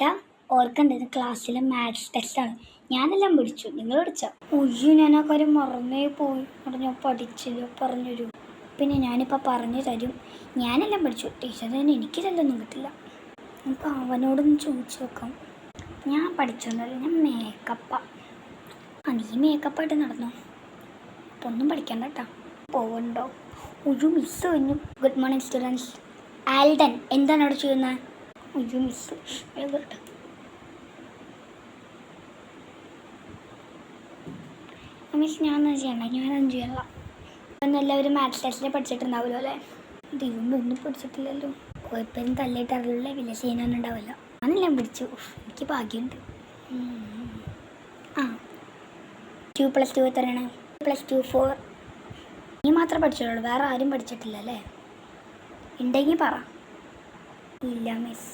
ഏട്ടാ ഓർക്കണ്ട, ഇത് ക്ലാസ്സിലെ മാത്സ് ടെസ്റ്റാണ്. ഞാനെല്ലാം പഠിച്ചു, നിങ്ങൾ പഠിച്ചോ? ഒയ്യോ, ഞാൻ ആ കാര്യം മറന്നേ പോയി. അവിടെ ഞാൻ പഠിച്ചില്ല, പറഞ്ഞുതരൂ. പിന്നെ ഞാനിപ്പോൾ പറഞ്ഞു തരും. ഞാനെല്ലാം പഠിച്ചു, ടീച്ചർ തന്നെ എനിക്ക് ചെല്ലൊന്നും കിട്ടില്ല. നമുക്ക് അവനോടൊന്ന് ചോദിച്ചു നോക്കാം. ഞാൻ പഠിച്ചൊന്നുമില്ല, ഞാൻ മേക്കപ്പാണ്. നീ മേക്കപ്പായിട്ട് നടന്നോ, അപ്പോൾ ഒന്നും പഠിക്കണ്ട കേട്ടോ. പോവണ്ടോ? ഒരു മിസ് കഴിഞ്ഞു. Good morning students. ആൽഡൻ, എന്താണ് അവിടെ ചെയ്യുന്നത്? ഒരു മിസ് എഴുതട്ടെ. മിസ് ഞാനൊന്നും ചെയ്യണ്ട, ഞാനൊന്നും ചെയ്യണ്ട. ഒന്നും എല്ലാവരും മാത്സ് ടെസ്റ്റിൽ പഠിച്ചിട്ടുണ്ടാവുമല്ലോ അല്ലേ? ദൈവം ഒന്നും പഠിച്ചിട്ടില്ലല്ലോ. കുഴപ്പമൊന്നും തല്ലിയിട്ടറിയില്ല, വലിയ സീനൊന്നും ഉണ്ടാവില്ല. ഞാനെല്ലാം പഠിച്ചു, എനിക്ക് ഭാഗ്യമുണ്ട്. 2 + 2 എത്രയാണ്? 2 + 2 4. നീ മാത്രമേ പഠിച്ചിട്ടുള്ളൂ, വേറെ ആരും പഠിച്ചിട്ടില്ല അല്ലേ? ഉണ്ടെങ്കിൽ പറ. ഇല്ല മിസ്.